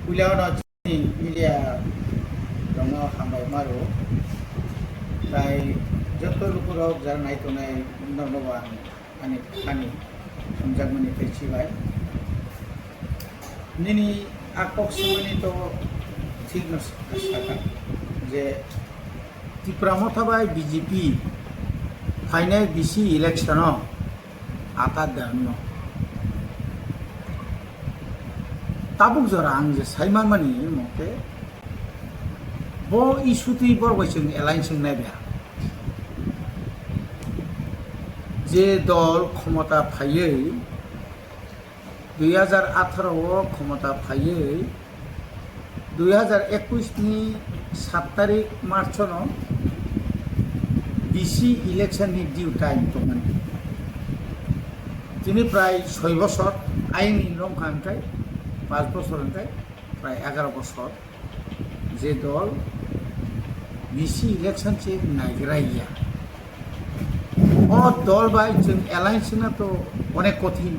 Uliano media dong hambai maru tai joto lukurok jar nai to nai nondoban ani khani samjagmani pechi bai nini akok sumani to ঠিক না সাকা যে Tripura bai BJP final বিসি election আতা দেন tabuk jora ang je saiman mani mote bo isuti bor boising alliance nai ba যে দল ক্ষমতা ফাইয়ে 2018 ও ক্ষমতা ফাইয়ে 2021 ni 7 তারিখ মার্চ ন বিসি ইলেকশন ni ডিউ টাইম তো মানে তিনি প্রায় 6 বছর আইন নিয়ম খানটাই 5 বছর প্রায় 11 বছর যে দল বিসি ইলেকশন চে নাইগ্রাইয়া ও দল বাই जों অ্যালায়েন্স না তো অনেক কঠিন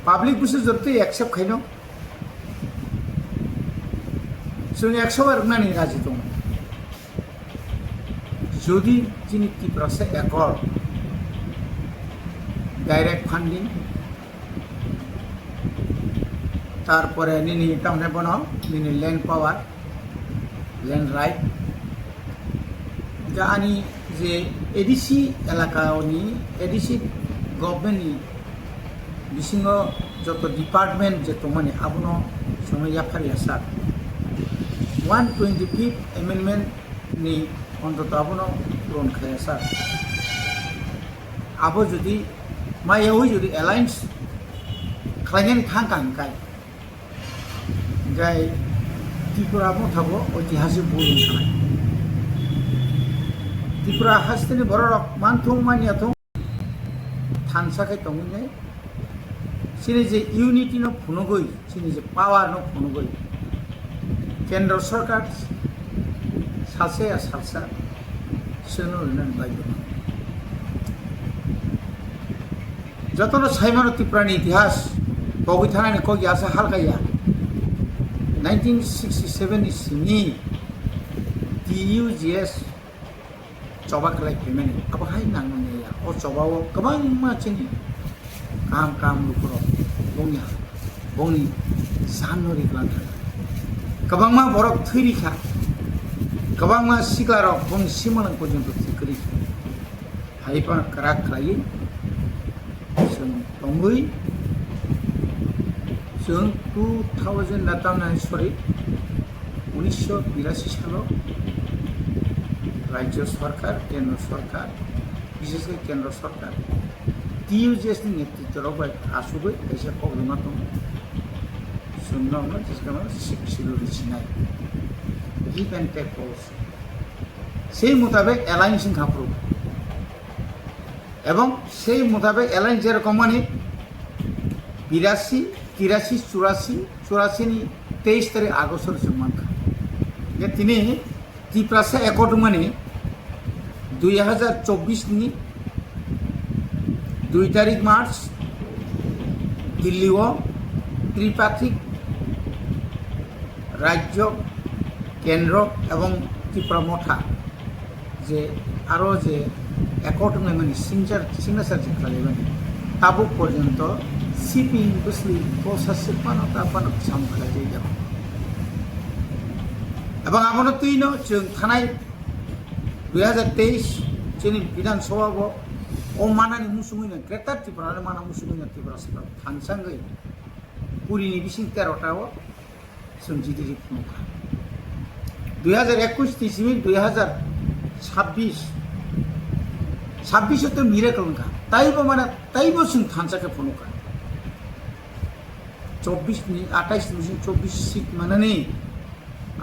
পাবলিক বুঝে জরতে অ্যাকসেপ্ট খাইনো जों 100 বার মানি রাজি দং যদি যিনি ত্রিপুরাসে একর ডাইরেক্ট ফান্ডিং তারপরে নিনি তামনে বনো নিনি ল্যান্ড পাওয়ার ল্যান্ড রাইট জানি যে এডিসি এলাকানি এডিসি গভর্নমেন্টনি বিসিঙ্গ যত ডিপার্টমেন্ট যে তোমানে আবনো সময় ইয়াফারি আসা 125 অ্যামেন্ডমেন্ট ni অন্তত আবনো পূরণ খায় আসা আবো যদি মায়াও যদি অ্যালায়েন্স খাইনেন খাঙ্কাঙ্কাই যাই ত্রিপুরা মথাবো ঐতিহাসিক বলুন থানায় ত্রিপুরা হাসতেনি বড় মানথং মানিয়াথং থানসাখাই তংনে সিনি যে ইউনিটি ন ফুনগই সিনি যে পাওয়ার ন ফুনগই কেন্দ্র সরকার সাসে সালসা সেনো নন বাইদ যতন সাইমান ত্রিপুরানি ইতিহাস বগৈ থানানি কগি আসা হালকাইয়া 1967 ni sini TUGS coba kelai pemeni apa hai nang ya o coba wo kabang macam ni kam lukuro bongnya bongi sanori klan kabang ma borok thiri kha kabang ma siklaro bong simalang porjonto tikri hai pa karak khlai sun tongui जों 2000 सरि 1982 सालाव राज्य सरकार केंद्र सरकार विशेषकर केंद्र सरकार TUGS नि नेतृत्व बाय आसुबै एसे प्रब्लेम दं सुननो जिसका शिक्षित रिचिनाय गिव एंड टेक पॉलिसी সেই মোতাবেক অ্যালায়েন্স খাপ্রো এবং সেই মোতাবেক অ্যালায়েন্স যেরকম মানে 82 83 84 ni 23 तारिख आगस्ट जुमान ये तिनी ত্রিপুরা एकट माने 2024 ni 2 तारिख मार्च दिल्ली ও ত্রিপাক্ষিক রাজ্য কেন্দ্র এবং ত্রিপুরা মঠা যে আরো যে একট মানে সিগনেচার যে খালিবেন তাবুক পর্যন্ত সিপি বসলি প্রসেসে পানতা সামখালাই যাই যাব এবং আমনো তুইনো जों थानाय 2023 जोंनि বিধানসভা ও মানানি মুসুমিনা গ্রেটার ত্রিপুরা মানা মুসুমিনা ত্রিপুরা সরকার থানসাঙ্গै পুরিনি বিसिं 13টাও जों जिदिरि खुंखा 2021 থেকে 2026 তো মিরাকল का তাইবো মানে তাইবো जों থানসাকে ফনুকা 24 ni 28 ni 24 সিট মানানি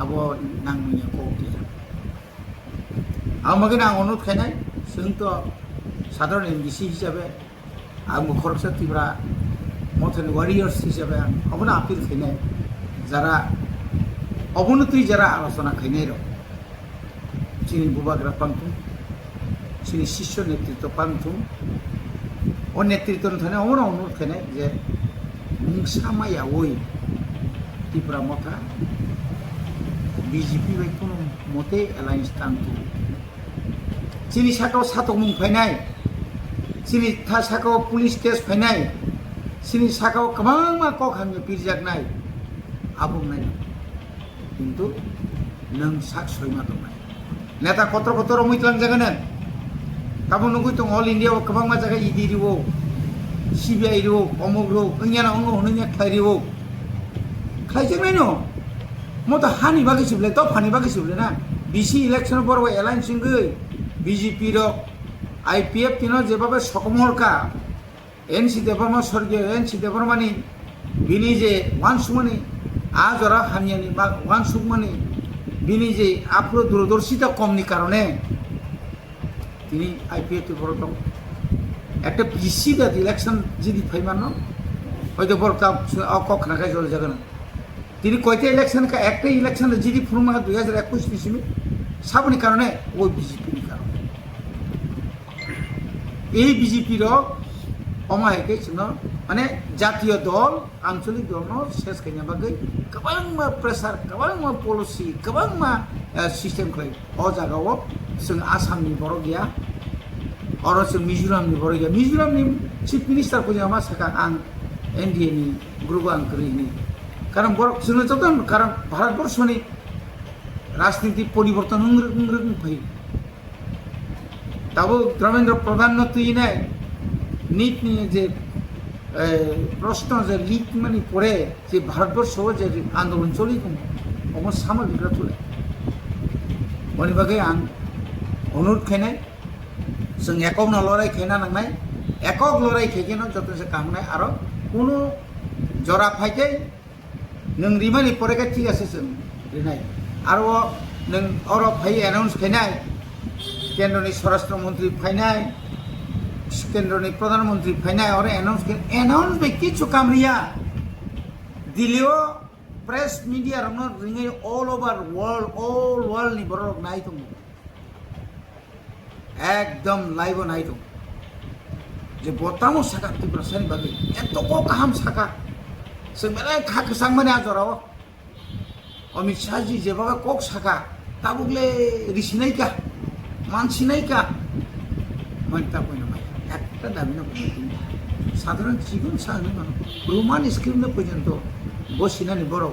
আবো নাংমিয়া কোটি আমাকে না অনুরোধ খাইনাই जों তো সাধারণ এমবিসি হিসাবে আঙ্গু খরচা ত্রিপুরা মথন ওয়ারিয়ার্স হিসাবে অবনা আপিল খাইনাই যারা অবনতি যারা আলোচনা খাইনাই রো চিনি বুবাগ্রা পান্তুম চিনি শিষ্য নেতৃত্ব পান্তুম ও নেতৃত্ব থানে অবনা অনুরোধ খাইনাই যে মুংসামায়া ওই ত্রিপুরা মথা বিজেপি বাই কোনো মতে एलायंस तांतु चिनी साकाव सातक मुं फायनाय चिनी साकाव पुलिस केस फायनाय चिनी साकाव गोबां मा कक हामनो बिरजागनाय आबुंनाय किन्तु नों साक सयमा दंनाय नेता कत्र कत्र मैतलां जागोन गाबोन नंगौ दं अल इन्डियाव गोबां मा जागा इडि रिवो सिबिआइ रिवो अमुक रिवो ओंयाना अंगो होनोnya खाय रिवो खायजोंनाय न मत हानि बागै सिबले तो फानि बागै सिबले ना बिसि इलेक्शन बरबो एलायंस सिंगै बीजेपी रो आईपीएफ तिनो जेबाबे सकमहरका एनसी देबरमा स्वर्गीय एनसी देबरमानि बिनि जे वानसुमनि आजरा हानियानि बा वानसुमनि बिनि जे आफरो दूरदर्शिता कमनि कारणे তিনি আইপিএফ বড় দম একটা প্রিসিডেন্ট ইলেকশন যদি ফাইমানো হয়তো বড় কখনাখায় চলে যাবে না তিনি কয়টা ইলেকশন একটা ইলেকশন যদি ফুরমা 2021 পিছিয়ে সাবনি কারণে ওই বিজেপির কারণে এই বিজেপির অমায়কে মানে জাতীয় দল আঞ্চলিক দল শেষ খাইনা বাগै गोबां प्रेसार गोबां पलिसि गोबां सिस्टेम खालाय अ जागाव जों आसामनि बर' गैया और जों मिजोरामनि बर' गैया मिजोरामनि चिफ मिनिस्टारखौ जों मा साका आं एनडिए नि ग्रुप आं करिनि कारण बर' जोंनो जदों कारण भारतबर्षनि राजनीति परिवर्तन रोखोम फैयो दाबो धर्मेन्द्र प्रधान तुइनाय नीटनि जे प्रश्न जे लिक माने परे जे भारतबर्षआव जे आंदोलन चलि दं अमो सामग्रिफ्रा तुले बनि बागै आं अनुरोध खायनाय जों एকক लड़ाई खायना नांनाय एকক लड़ाई खायकेन जतसे कामनाय आरो कोनो जरा फाइके नों रिमानि परेगा ठीक आसे जों रिनाय आरो नों और फाइ एनाउन्स खायनाय केन्द्रनि स्वराष्ट्र मंत्री फायनाय केन्द्रनि प्रधानमंत्री फायनाय और एनाउन्स बे किछु कामरिया दिल्लीओ प्रेस मीडिया रंग रिङै ऑल ओवर वर्ल्ड नि बरक नाय दं एकदम लाइव नाय दं जे बतामो साका त्रिपुरासानि बागै एत को गाहाम साका जों बेले खाख सांमाने आजराव अमित शाह जी जेबाबा कक साका ताबुगले रिसिनायका मानसिनायका मानता पयना माय একটা দাবি না সাধারণ জীবন সাহায্য মানে রোমান স্ক্রিপ্ট পর্যন্ত বসিনানি বড়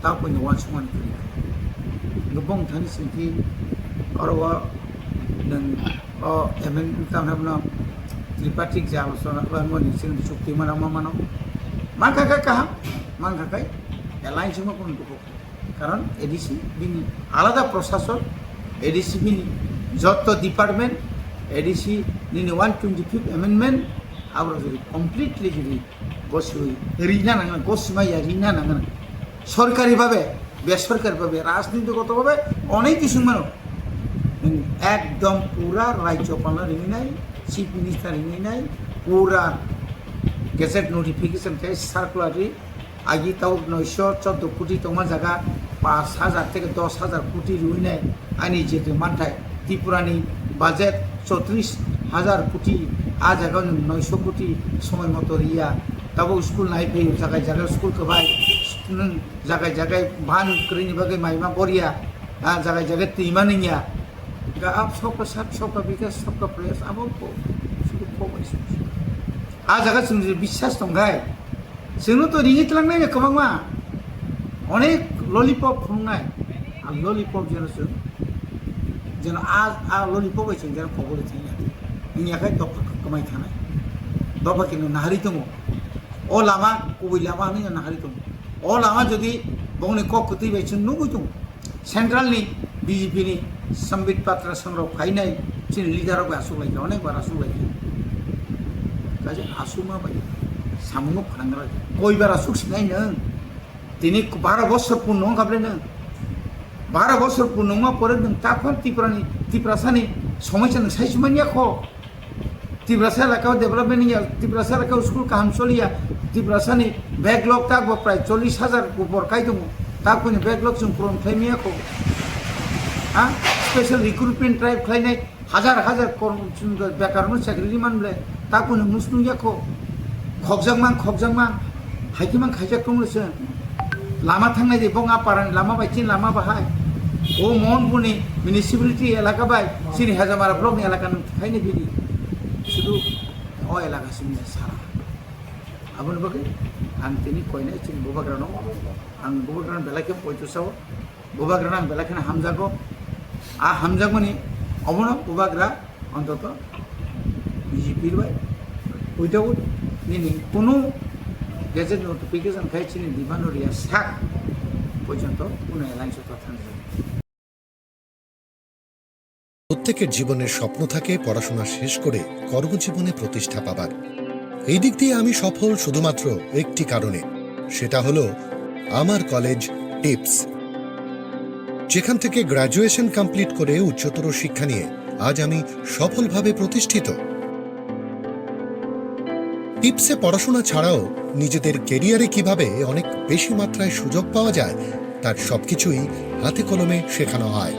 তা পর্যন্ত ওয়ান সমান করি গোবং থানি সিংকি অরवा नों एमएन तामना त्रिपाठिक जे आलोचना मनि सिं चुक्ति माना मानो मानखाखाय काहा मानखाखाय एलायंस मा कोन दुखो कारण एडिसि बिनि आलादा प्रशासन एडिसि बिनि जत डिपार्टमेंट एडिसि निनि 125th अमेंडमेंट आबो जुदि कमप्लिटलि जुदि गसुइ रिना नांगोन गसमाया रिना नांगोन सरकारि भाबे बेसरकारि भाबे राजनीतिगत भाबे अनेक किछु मानो एकदम पूरा राज्यपाल रिंगिनाय चीफ मिनिस्टार रिंगिनाय पूरा गेजेट नोटिफिकेशन के सार्कुलारि आगि ताव 914 कोटी तमा जागा 5000 থেকে 10000 कोटी रुइनाय आनि जेते मानथाय त्रिपुरानि बाजेट 34,000 कोटी आ जागा 900 कोटी समय मतो रिया ताबो स्कूल नाय फै जागा जागा स्कूल कबाय जागा जागा भान करिनि बागै माइमा बरिया आ जागा जागा तिमानिया गाब सबका साथ सबका विकास सबका प्रयास अब सुदु खबाय आ जागा जों বিশ্বাস दंगाय जोंनो तो रिङि तलांनाय गोबांमा अनेक ललिपप फुंनाय आ ललिपप जेन आ ललिपप जों जेन खबरै थायो नियाखाय दफा कमाय थानाय दफा किनु नाहारि दङ अ लामा कबि लामा नि नाहारि दङ अ लामा जदि बंनि ककति बायसिन नुगै दङ सेंट्रलनि बीजेपी नि संबित पात्र संग्रह फाइनाय चिन लिडारक आसुलाय अनेक बार आसुलाय काजे आसुमा बाय सामुनो फांग्रा कय बार आसुक सिनाय नों दिनै 12 বছর पूर्ण गाबले नों 12 বছর पूर्ण मा परे नों ताफार त्रिपुरासानि समस्या नों साइसमानिया ख त्रिपुरासा लाकाव डेभलपमेन्ट या त्रिपुरासा लाकाव स्कुल काहाम चलिया त्रिपुरासानि बैकलॉग ताक प्राय 40,000 ऊपर काय दङ ताकनि बैकलॉग जों पूर्ण खायमिया ख हाँ स्पेशल रिक्रुटमेंट ड्राइव खालायनाय हजार हजार बेकारनो साख्रि मानले ताको नों नुसनुयाखौ खगजांमा हाइकिमा खायजाक दंलसो लामा थांनाय जे बंगा पारान लामा बायथिं लामा बाहाय ओ महनपुरनि मिउनिसिपालिटी एलाका बाय सिनि हाजामारा ब्लकनि एलाका नंखायनो बिदि शुधु अ एलाका सिनि सारा आबुन बागै आं तिनि कयनाय चिन बोबाग्रानो आं बोबाग्रान बेलाखे पयतुसाव बोबाग्रान आं बेलाखे हामजागो आ हामजागोनि अबनो बोबाग्रा অন্তত বিজেপির বাই উইদাউট নিনি কোনো গেজেট নোটিফিকেশন খাইছিনি দিবানরিয়া সাক পর্যন্ত কোনো অ্যালায়েন্স কথা নেই। প্রত্যেকের জীবনের স্বপ্ন থাকে পড়াশোনা শেষ করে কর্মজীবনে প্রতিষ্ঠা পাবার। এই দিক দিয়ে আমি সফল শুধুমাত্র একটি কারণে, সেটা হলো আমার কলেজ টিপস, যেখান থেকে গ্র্যাজুয়েশন কমপ্লিট করে উচ্চতর শিক্ষা নিয়ে আজ আমি সফলভাবে প্রতিষ্ঠিত। টিপসে পড়াশোনা ছাড়াও নিজেদের কেরিয়ারে কিভাবে অনেক বেশি মাত্রায় সুযোগ পাওয়া যায় তার সবকিছুই হাতে কলমে শেখানো হয়।